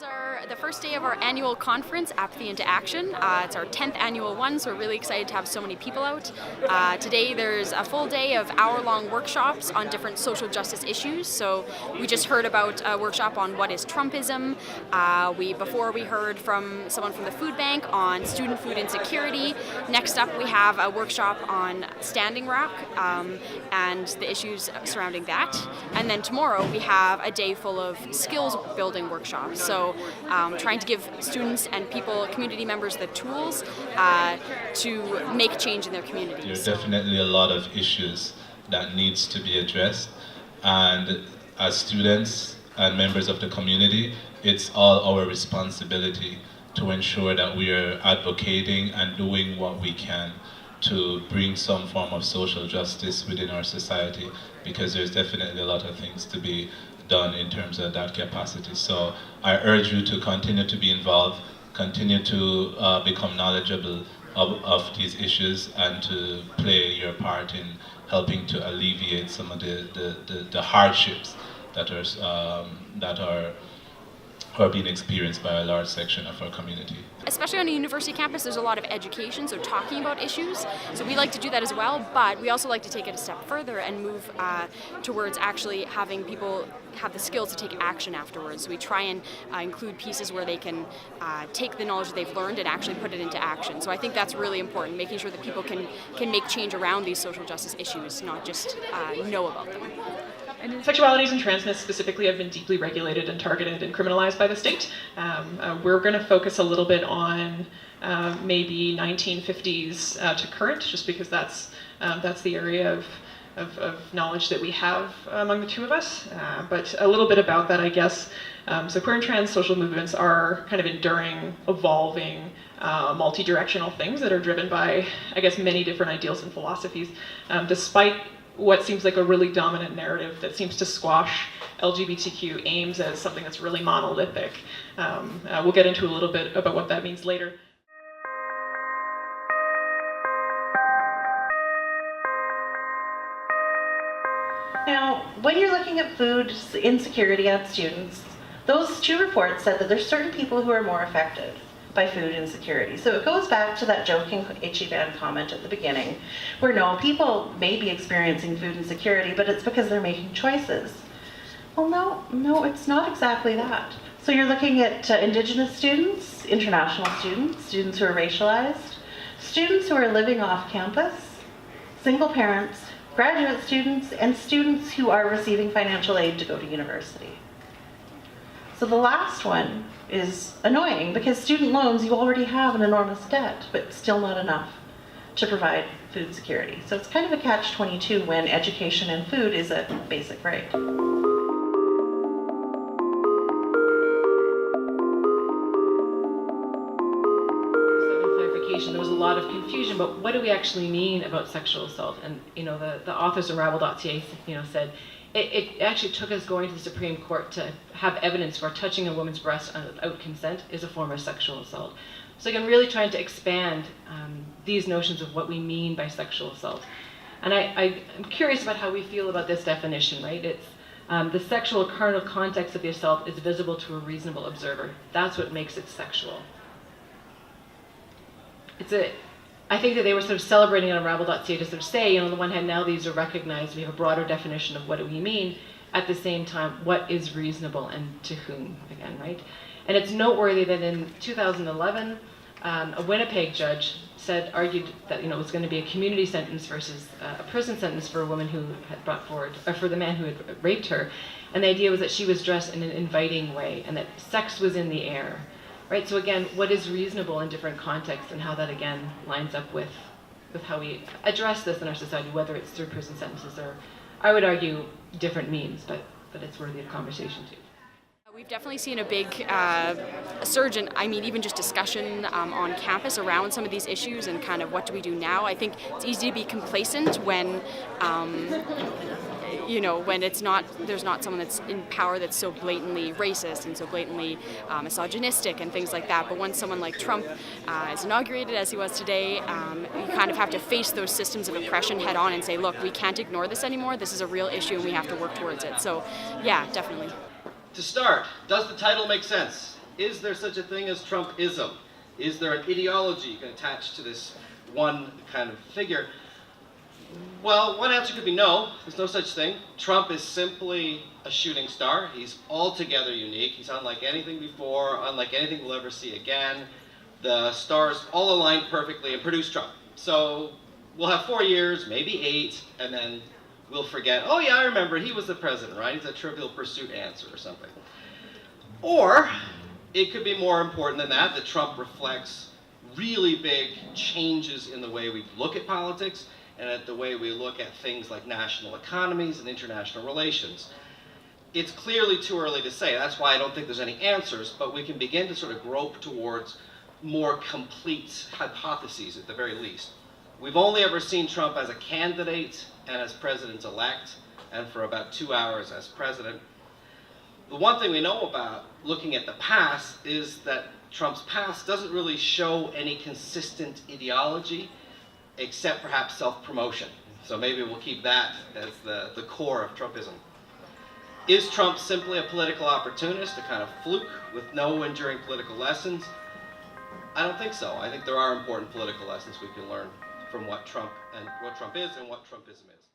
is the first day of our annual conference, Apathy Into Action. It's our 10th annual one, so we're really excited to have so many people out. Today there's a full day of hour-long workshops on different social justice issues. So we just heard about a workshop on what is Trumpism. Before we heard from someone from the food bank on student food insecurity. Next up we have a workshop on Standing Rock and the issues surrounding that. And then tomorrow we have a day full of skills building workshops. So trying to give students and people, community members, the tools to make change in their communities. There are definitely a lot of issues that needs to be addressed, and as students and members of the community, it's all our responsibility to ensure that we are advocating and doing what we can to bring some form of social justice within our society, because there's definitely a lot of things to be done in terms of that capacity. So I urge you to continue to be involved, continue to become knowledgeable of these issues, and to play your part in helping to alleviate some of the hardships that are being experienced by a large section of our community. Especially on a university campus, there's a lot of education, so talking about issues. So we like to do that as well, but we also like to take it a step further and move towards actually having people have the skills to take action afterwards. So we try and include pieces where they can take the knowledge that they've learned and actually put it into action. So I think that's really important, making sure that people can make change around these social justice issues, not just know about them. And sexualities and transness specifically have been deeply regulated and targeted and criminalized by the state. We're going to focus a little bit on maybe 1950s to current, just because that's the area of knowledge that we have among the two of us. But a little bit about that, I guess. So queer and trans social movements are kind of enduring, evolving, multi-directional things that are driven by, I guess, many different ideals and philosophies, despite what seems like a really dominant narrative that seems to squash LGBTQ aims as something that's really monolithic. We'll get into a little bit about what that means later. Now, when you're looking at food insecurity on students, those two reports said that there's certain people who are more affected by food insecurity. So it goes back to that joking itchy band comment at the beginning, where no, people may be experiencing food insecurity, but it's because they're making choices. Well, no, it's not exactly that. So you're looking at Indigenous students, international students, students who are racialized, students who are living off campus, single parents, graduate students, and students who are receiving financial aid to go to university. So the last one is annoying, because student loans, you already have an enormous debt, but still not enough to provide food security. So it's kind of a catch-22 when education and food is a basic right. There was a lot of confusion, but what do we actually mean about sexual assault? And the authors of Rabble.ca said it actually took us going to the Supreme Court to have evidence for touching a woman's breast without consent is a form of sexual assault. So again, really trying to expand these notions of what we mean by sexual assault. And I'm curious about how we feel about this definition, right? It's the sexual or carnal context of the assault is visible to a reasonable observer. That's what makes it sexual. I think that they were sort of celebrating on Rabble.ca to sort of say, on the one hand, now these are recognized, we have a broader definition of what do we mean, at the same time, what is reasonable and to whom, again, right? And it's noteworthy that in 2011, a Winnipeg judge argued that it was going to be a community sentence versus a prison sentence for a woman who had brought forward, or for the man who had raped her. And the idea was that she was dressed in an inviting way and that sex was in the air. Right, so again, what is reasonable in different contexts, and how that again lines up with how we address this in our society, whether it's through prison sentences or, I would argue, different means, but it's worthy of conversation too. We've definitely seen a big surge in, even just discussion on campus around some of these issues and kind of what do we do now. I think it's easy to be complacent when when there's not someone that's in power that's so blatantly racist and so blatantly misogynistic and things like that. But once someone like Trump is inaugurated, as he was today, you kind of have to face those systems of oppression head on and say, look, we can't ignore this anymore. This is a real issue and we have to work towards it. So, yeah, definitely. To start, does the title make sense? Is there such a thing as Trumpism? Is there an ideology you can attach to this one kind of figure? Well, one answer could be no. There's no such thing. Trump is simply a shooting star. He's altogether unique. He's unlike anything before, unlike anything we'll ever see again. The stars all aligned perfectly and produced Trump. So we'll have 4 years, maybe 8, and then we'll forget, oh yeah, I remember, he was the president, right? It's a Trivial Pursuit answer or something. Or it could be more important than that Trump reflects really big changes in the way we look at politics and at the way we look at things like national economies and international relations. It's clearly too early to say. That's why I don't think there's any answers, but we can begin to sort of grope towards more complete hypotheses at the very least. We've only ever seen Trump as a candidate and as president-elect, and for about 2 hours as president. The one thing we know about looking at the past is that Trump's past doesn't really show any consistent ideology, except perhaps self-promotion. So maybe we'll keep that as the core of Trumpism. Is Trump simply a political opportunist, a kind of fluke with no enduring political lessons? I don't think so. I think there are important political lessons we can learn from what Trump is and what Trumpism is.